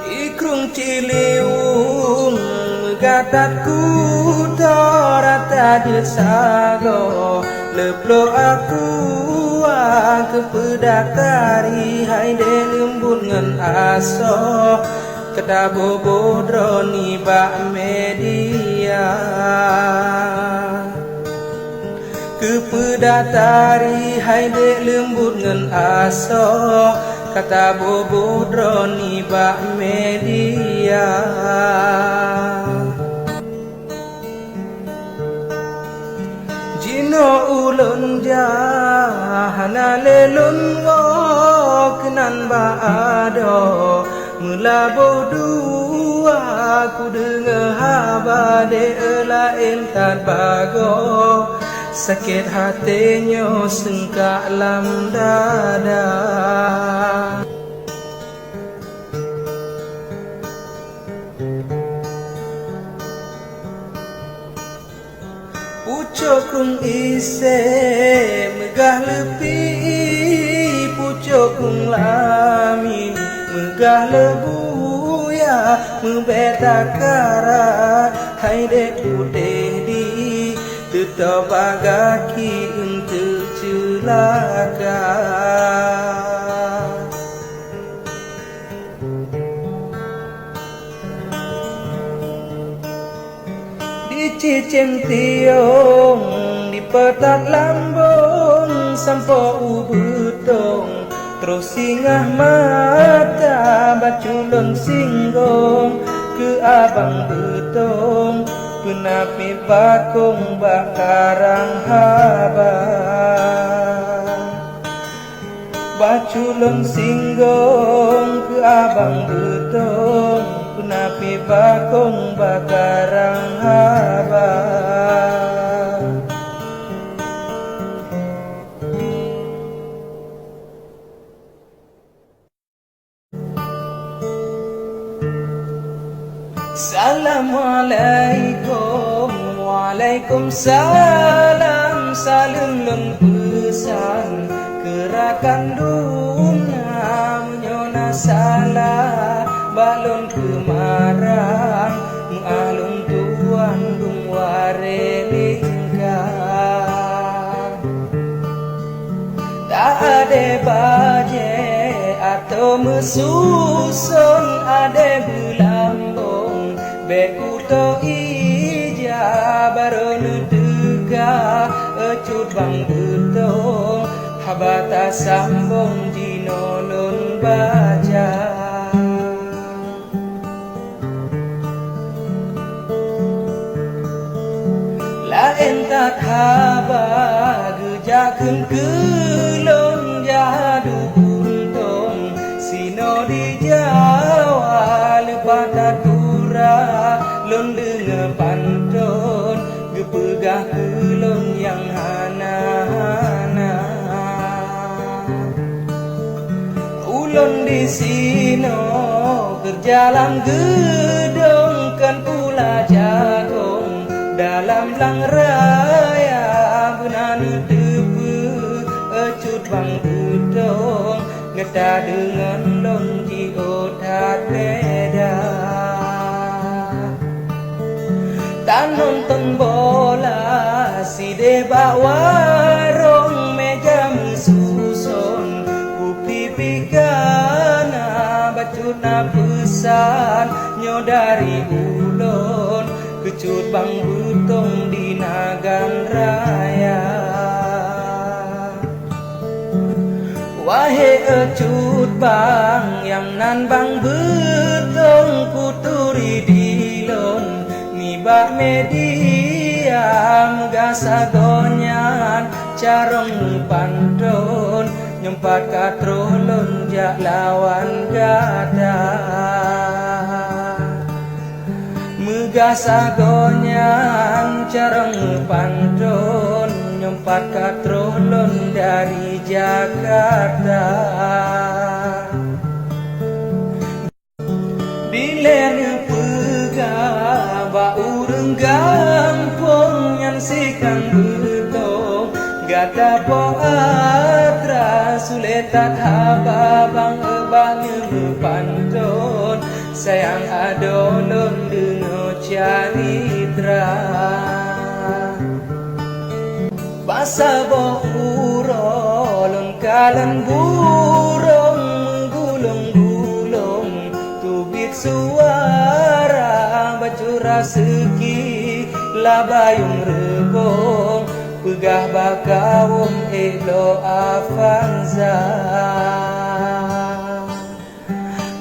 Ikrung ciliung gatatku torata desago leplo aku kepedatari hai de lembut ngan aso kedabo bodroni bak media kepedatari hai de lembut ngan aso kata bobo droni bak media jino ulun jahana lelun wo kenan ba ado mula bodua ku dengar haba de lain tak bago sakit hatinya sengkak lam dada pucuk kung ise megah lepi pucuk kung lamin megah lebuya membeta kara hai de putih di tetap bagaki untuk celaka di cicing tiong di petak lambung sampo ubutong terus singgah mata baculun singgong ke abang betong penapi bakung bakarang haba baculun singgong ke abang betong penapi bakung bakarang haba Assalamualaikum Waalaikumsalam salam lun pesan gerakan dunia menyona salah balon kemarang mengalung tuan dung ware lingkar tak ada baje atau mesusun ada belambung bekuto ija baru tega ecut bang betong habata sambung jinolon baca lain tak haba gejakeun kelon jadu buntong sino di Jawa lepata lon dengar pantun gepegah kelon yang hana-hana ulon di sino kerjalan gedong kan pula jagong dalam lang raya benanu tepe ecut bang bedong ngeta dengan lon ji otat beda tak nonton bola si deba warung meja mususon kupi pikana bacuna pesan nyo dari ulon kecut bang butong di nagan raya wahai ecut bang yang nan bang butong kuturi dilon bak media megasa gonyan carong pantun nyempat katrolon jak lawan gada megasa gonyan carong pantun nyempat katrolon dari Jakarta bila ba urang gampong yang sikan betong gata po atra suletat haba bang ebang pantun sayang adolon dengo caritra basa bohuro lon kalan burung gulung-gulung tubit suara bacura seki labayung rebong pegah bakawong elo afanza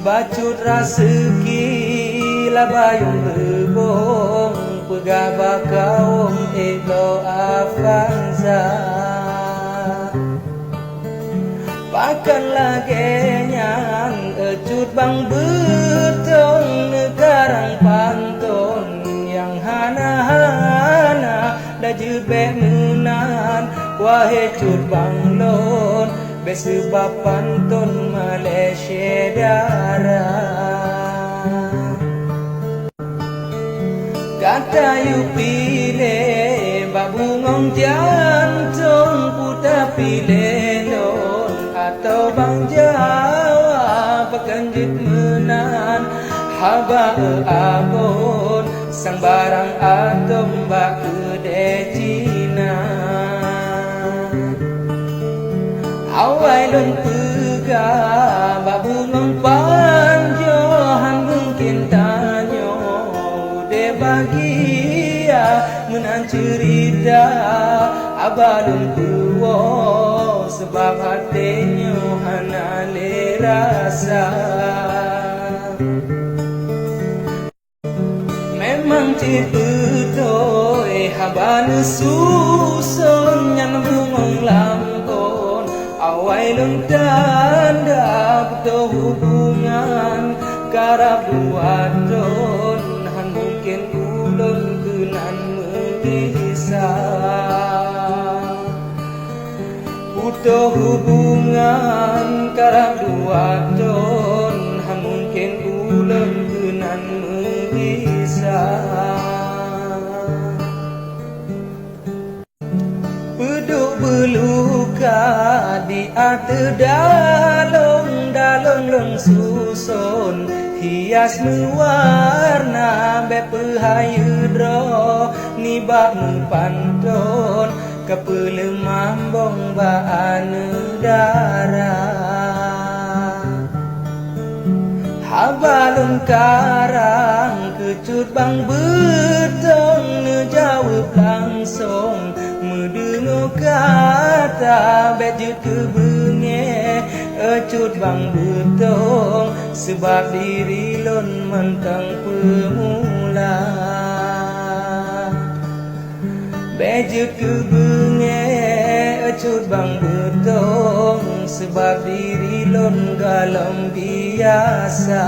bacut raseki labayung rebong pegah bakawong elo afanza pakan lagenyan ecut bang betong negarang pantun yang hana-hana dajut benunan wahai cut bang lon besebab pantun Malaysia darah kata yu pilih babungong jantung puta pilih lon atau bang Jawa pekanjut menan haba abon sang barang atom bak de Cina awai lon pega babungong panjohan mungkin tanyo de bagia menan cerita abalun kuwo sebab hatinya hana le rasa memang ciputoi haban susun yang bungong lampon awai lun tanda butuh hubungan karab dua ton han mungkin ulun kenan mengisah butuh hubungan karab dua ton han mungkin ulun kenan mengisah peduk beluka di ate dalong long susun hias mewarna bepehayu dro nibak pantun kepelemah bong baan darah habalun karang kecut bang betong ngejawab langsung mendengar kata bejut kebenge ecut bang betong sebab diri lon mentang pemula bejut kebenge ecut bang betong sebab diri lon galam biasa